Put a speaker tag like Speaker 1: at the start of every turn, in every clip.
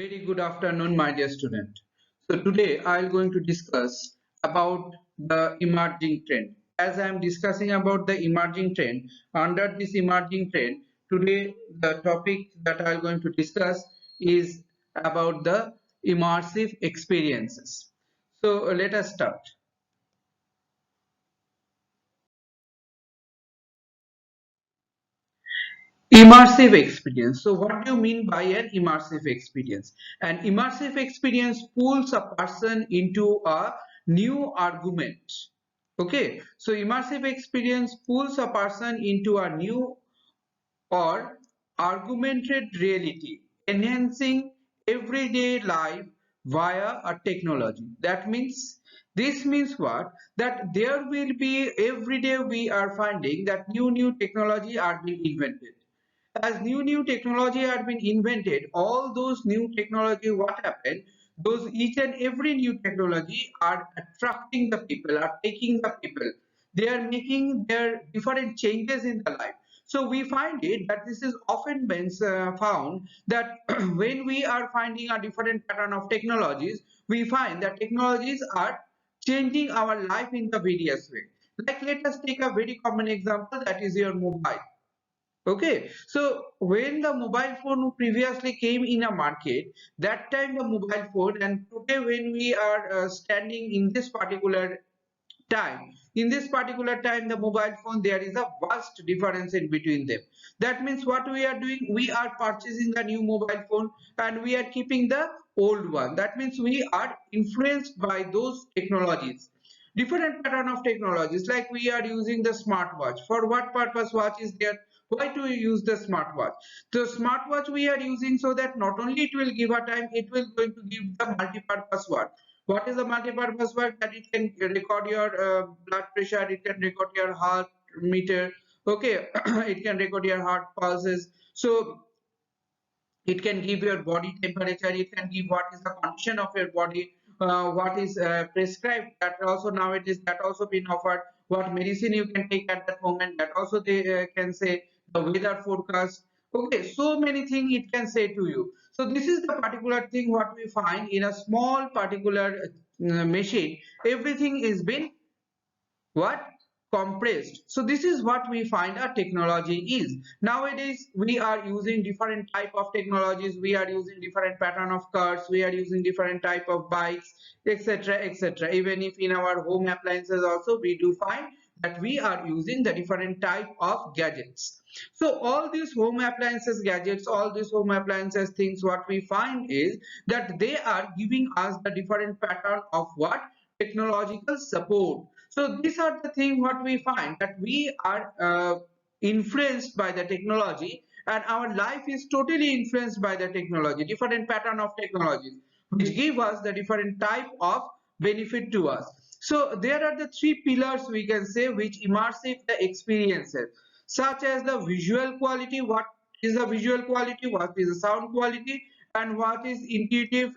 Speaker 1: Very good afternoon, my dear student. So today I am going to discuss about the emerging trend. As I am discussing about the emerging trend, under this emerging trend, today the topic that I am going to discuss is about the immersive experiences. So let us start. Immersive experience. So what do you mean by an immersive experience? An immersive experience pulls a person into a new argument. Okay, so immersive experience pulls a person into a new or augmented reality, enhancing everyday life via a technology. That means this means what? That there will be every day we are finding that new technology are being invented. As new technology are being invented, all those new technology, what happened? Those each and every new technology are attracting the people, are taking the people. They are making their different changes in the life. So we find it that this is often been found that when we are finding a different pattern of technologies, we find that technologies are changing our life in the various way. Like let us take a very common example, that is your mobile. Okay, so when the mobile phone previously came in a market, that time the mobile phone, and today when we are standing in this particular time, the mobile phone, there is a vast difference in between them. That means what we are doing, we are purchasing the new mobile phone and we are keeping the old one. That means we are influenced by those technologies, different pattern of technologies. Like we are using the smartwatch. For what purpose watch is there? Why do we use the smartwatch? The smartwatch we are using so that not only it will give a time, it will going to give the multi-purpose watch. What is the multi-purpose watch? That it can record your blood pressure, it can record your heart meter. Okay, it can record your heart pulses. So it can give your body temperature, it can give what is the condition of your body, what is prescribed, that also nowadays that also been offered, what medicine you can take at that moment, that also they can say, the weather forecast. Okay, so many things it can say to you. So this is the particular thing what we find in a small particular machine. Everything is been what, compressed. So this is what we find a technology is. Nowadays we are using different type of technologies, we are using different pattern of cars, we are using different type of bikes, etc, etc. Even if in our home appliances also we do find that we are using the different type of gadgets. So all these home appliances gadgets, all these home appliances things, what we find is that they are giving us the different pattern of what, technological support. So these are the thing what we find, that we are influenced by the technology, and our life is totally influenced by the technology, different pattern of technologies which give us the different type of benefit to us. So there are the three pillars we can say which immersive the experiences, such as the visual quality. What is the visual quality? What is the sound quality? And what is intuitive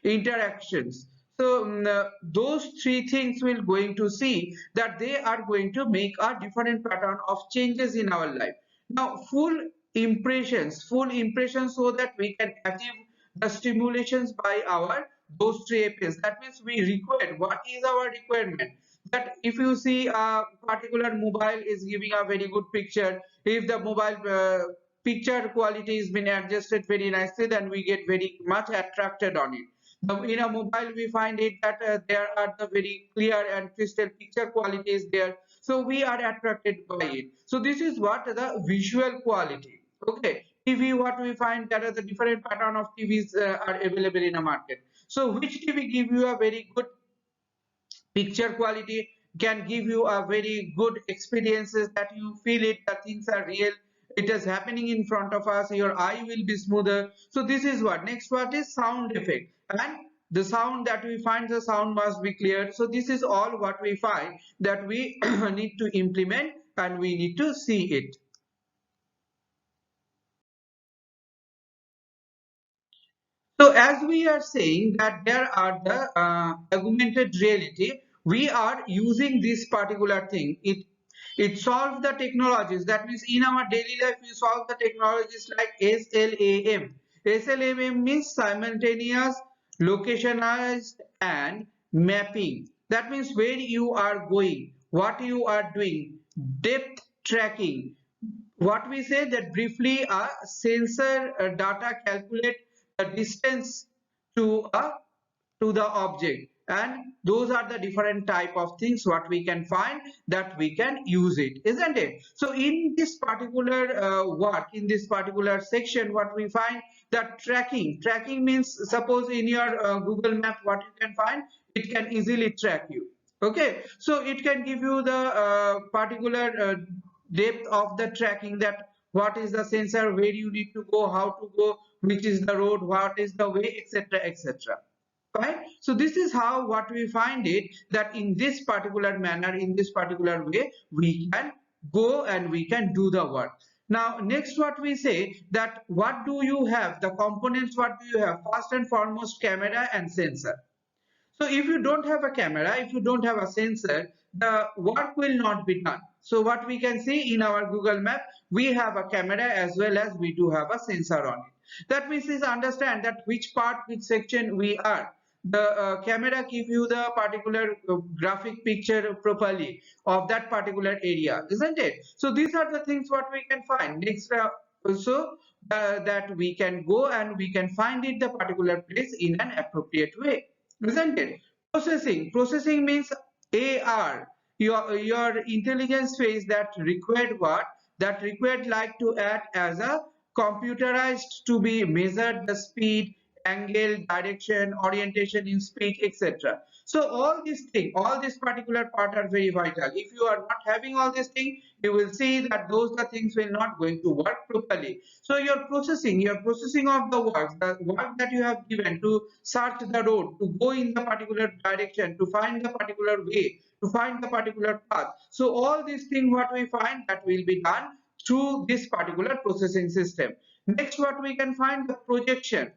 Speaker 1: interactions? So those three things we're going to see that they are going to make a different pattern of changes in our life. Now full impressions so that we can achieve the stimulations by our those three APs. That means we require, what is our requirement, that if you see a particular mobile is giving a very good picture, if the mobile picture quality has been adjusted very nicely, then we get very much attracted on it. In a mobile we find it that there are the very clear and crystal picture quality is there, so we are attracted by it. So this is what the visual quality. Okay, TV, what we find, that are the different pattern of TVs are available in a market. So which TV give you a very good picture quality, can give you a very good experiences, that you feel it, that things are real, it is happening in front of us, your eye will be smoother. So this is what. Next, what is sound effect? And the sound that we find, the sound must be clear. So this is all what we find that we need to implement and we need to see it. So as we are saying that there are the augmented reality, we are using this particular thing. It solves the technologies. That means in our daily life we solve the technologies like SLAM. SLMM means simultaneous, locationized and mapping. That means where you are going, what you are doing, depth tracking. What we say that briefly, a sensor data calculate the distance to a to the object, and those are the different type of things what we can find that we can use it, isn't it? So in this particular work, in this particular section, what we find that tracking means, suppose in your Google map, what you can find, it can easily track you. Okay, so it can give you the particular depth of the tracking, that what is the sensor, where you need to go, how to go, which is the road, what is the way, etc, etc. Right? So this is how what we find it, that in this particular manner, in this particular way, we can go and we can do the work. Now next, what we say, that what do you have, the components, what do you have? First and foremost, camera and sensor. So if you don't have a camera, if you don't have a sensor, the work will not be done. So what we can see in our Google map, we have a camera as well as we do have a sensor on it. That means is understand that which part, which section we are. The camera give you the particular graphic picture properly of that particular area, isn't it? So these are the things what we can find. Next, also that we can go and we can find it the particular place in an appropriate way, isn't it? Processing means AR, your intelligence phase, that required what, that required like to act as a computerized to be measured the speed, angle, direction, orientation in speech, etc. So all these things, all this particular part are very vital. If you are not having all these things, you will see that those the things will not going to work properly. So your processing of the work that you have given to search the road, to go in the particular direction, to find the particular way, to find the particular path. So all these things what we find, that will be done through this particular processing system. Next, what we can find, the projection.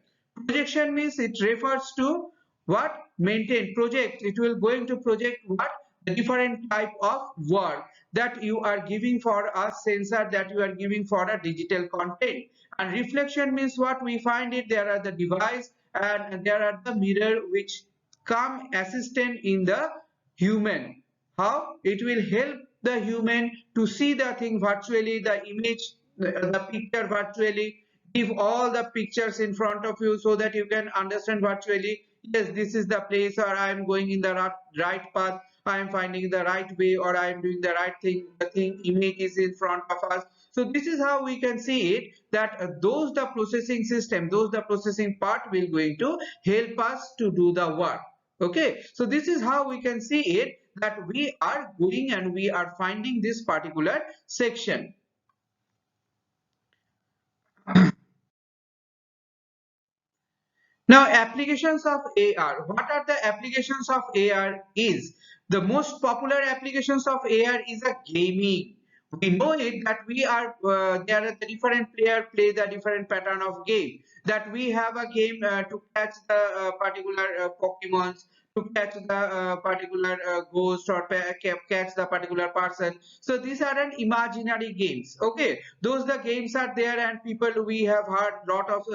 Speaker 1: Projection means it refers to what, maintain, project. It will going to project what, the different type of work that you are giving for a sensor, that you are giving for a digital content. And reflection means what we find it, there are the device and there are the mirror which come assistant in the human. How it will help the human to see the thing virtually, the image, the picture virtually, give all the pictures in front of you so that you can understand virtually, yes, this is the place, or I am going in the right path, I am finding the right way, or I am doing the right thing, the thing image is in front of us. So this is how we can see it, that those the processing system, those the processing part will going to help us to do the work. Okay, so this is how we can see it, that we are going and we are finding this particular section. Now, applications of AR. What are the applications of AR is? The most popular applications of AR is a gaming. We know it that we are there are the different player play the different pattern of game. That we have a game to catch the particular Pokemons, to catch the particular ghost, or catch the particular person. So these are an imaginary games. Okay, those the games are there, and people, we have heard lot of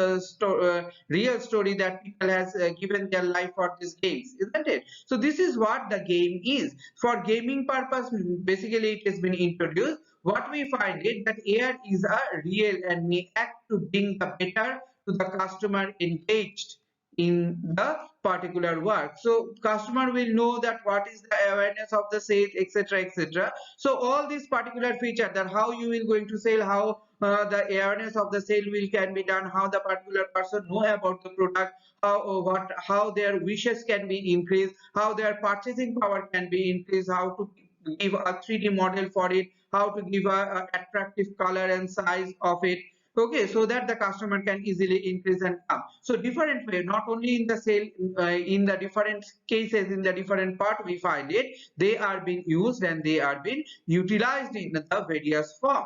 Speaker 1: real story that people has given their life for these games, isn't it? So this is what the game is. For gaming purpose, basically it has been introduced. What we find it, that AR is a real and may act to bring the better to the customer engaged in the particular work. So customer will know that what is the awareness of the sale, etc, etc. So all these particular feature, that how you will going to sell, how the awareness of the sale will can be done, how the particular person know about the product, how their wishes can be increased, how their purchasing power can be increased, how to give a 3D model for it, how to give a attractive color and size of it. Okay, so that the customer can easily increase and come. So different way, not only in the sale, in the different cases, in the different part we find it, they are being used and they are being utilized in the various form.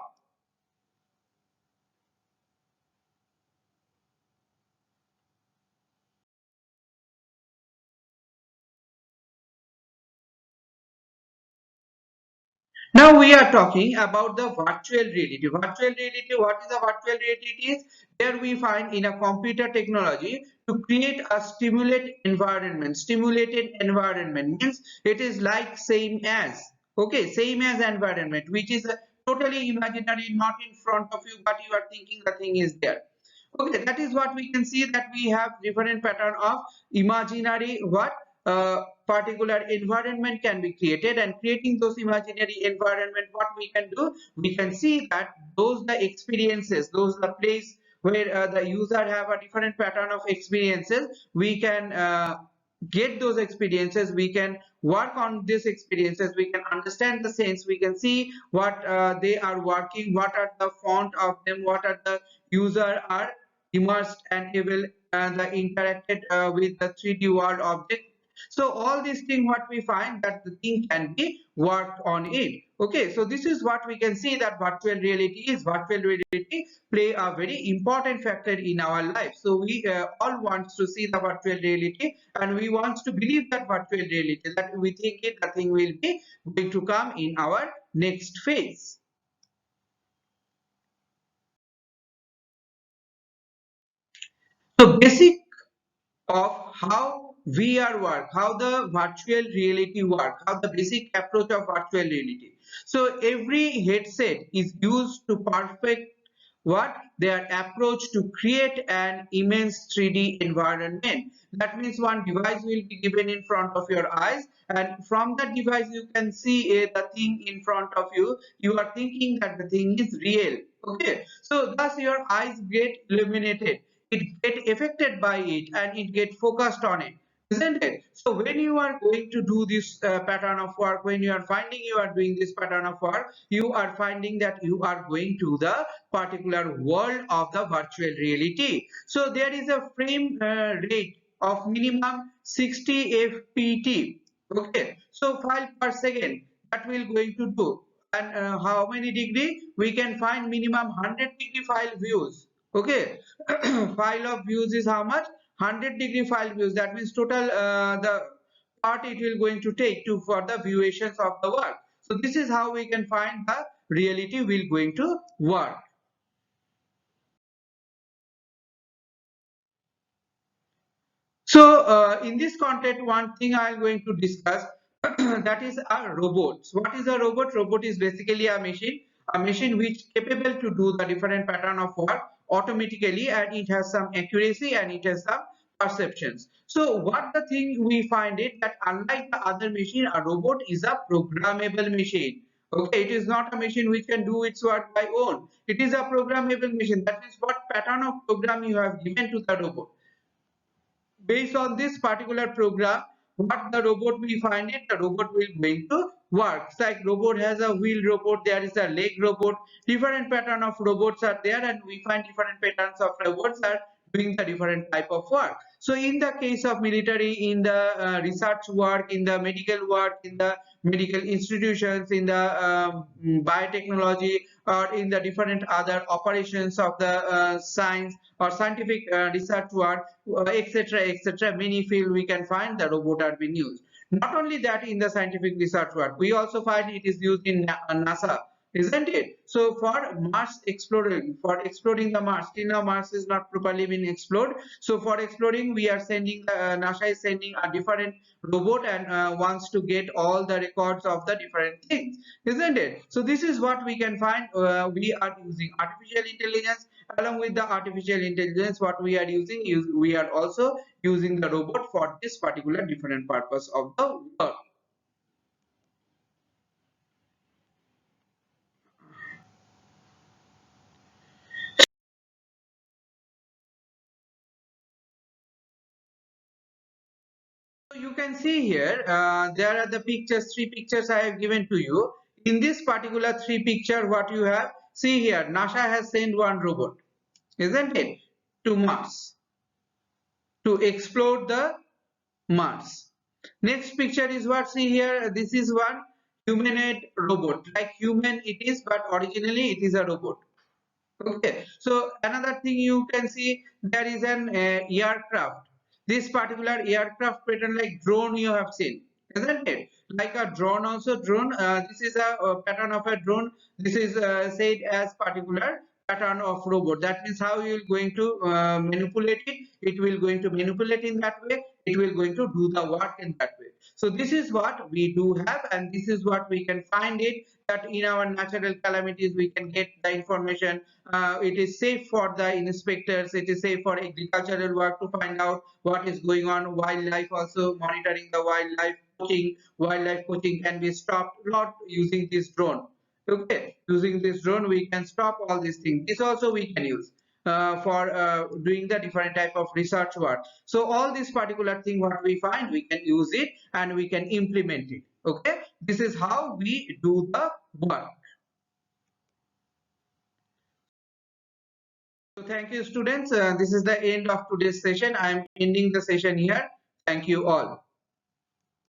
Speaker 1: Now we are talking about the virtual reality. Virtual reality, what is the virtual reality? It is there we find in a computer technology to create a stimulate environment. Stimulated environment means it is like same as, okay, same as environment, which is totally imaginary, not in front of you, but you are thinking the thing is there. Okay, that is what we can see, that we have different pattern of imaginary what particular environment can be created, and creating those imaginary environment, what we can do, we can see that those the experiences, those the place where the user have a different pattern of experiences, we can get those experiences, we can work on these experiences, we can understand the sense, we can see what they are working, what are the font of them, what are the user are immersed and able the interacted with the 3D world object. So all these things what we find that the thing can be worked on it. Okay, so this is what we can see, that virtual reality play a very important factor in our life. So we all want to see the virtual reality, and we want to believe that virtual reality, that we think it the thing will be going to come in our next phase. So basic of how VR work, how the virtual reality work, how the basic approach of virtual reality. So every headset is used to perfect what their approach to create an immense 3D environment. That means one device will be given in front of your eyes, and from that device you can see the thing in front of you. You are thinking that the thing is real. Okay, so thus your eyes get illuminated, it get affected by it, and it get focused on it, isn't it? So when you are going to do this pattern of work, when you are finding you are doing this pattern of work, you are finding that you are going to the particular world of the virtual reality. So there is a frame rate of minimum 60 fpt, okay, so file per second, that will going to do. And how many degree we can find? Minimum 100-degree file views. Okay, file of views is how much? 100-degree file views. That means total the part it will going to take to for the viewings of the work. So this is how we can find the reality will going to work. So in this content, one thing I am going to discuss that is a robot. What is a robot? Robot is basically a machine which capable to do the different pattern of work automatically, and it has some accuracy and it has some perceptions. So what the thing we find it, that unlike the other machine, a robot is a programmable machine. Okay, it is not a machine which can do its work by own. It is a programmable machine. That is what pattern of program you have given to the robot. Based on this particular program, what the robot we find it, the robot will going to work. It's like robot has a wheel robot, there is a leg robot, different pattern of robots are there, and we find different patterns of robots are doing the different type of work. So in the case of military, in the research work, in the medical work, in the medical institutions, in the biotechnology, or in the different other operations of the science or scientific research work, etc., etc., many field we can find the robot are being used. Not only that, in the scientific research work, we also find it is used in NASA, isn't it? So for Mars exploring, for exploring the Mars, till now Mars is not properly been explored. So for exploring, we are sending NASA is sending a different robot, and wants to get all the records of the different things, isn't it? So this is what we can find. We are using artificial intelligence. Along with the artificial intelligence, what we are using is we are also using the robot for this particular different purpose of the work. So you can see here, there are the pictures, three pictures I have given to you. In this particular three picture, what you have, see here, NASA has sent one robot, isn't it, to Mars to explore the Mars. Next picture is what, see here, this is one humanoid robot, like human it is, but originally it is a robot. Okay, so another thing you can see, there is an aircraft. This particular aircraft pattern like drone you have seen, isn't it? Like a drone, also drone. This is a pattern of a drone. This is said as particular pattern of robot. That means how you are going to manipulate it. It will going to manipulate in that way. It will going to do the work in that way. So this is what we do have, and this is what we can find it, that in our natural calamities we can get the information. It is safe for the inspectors, it is safe for agricultural work to find out what is going on. Wildlife also monitoring the wildlife poaching. Wildlife poaching can be stopped not using this drone. Okay, using this drone we can stop all these things. This also we can use for doing the different type of research work. So all this particular thing what we find, we can use it and we can implement it. Okay, this is how we do the work. So thank you, students. This is the end of today's session. I am ending the session here. Thank you all.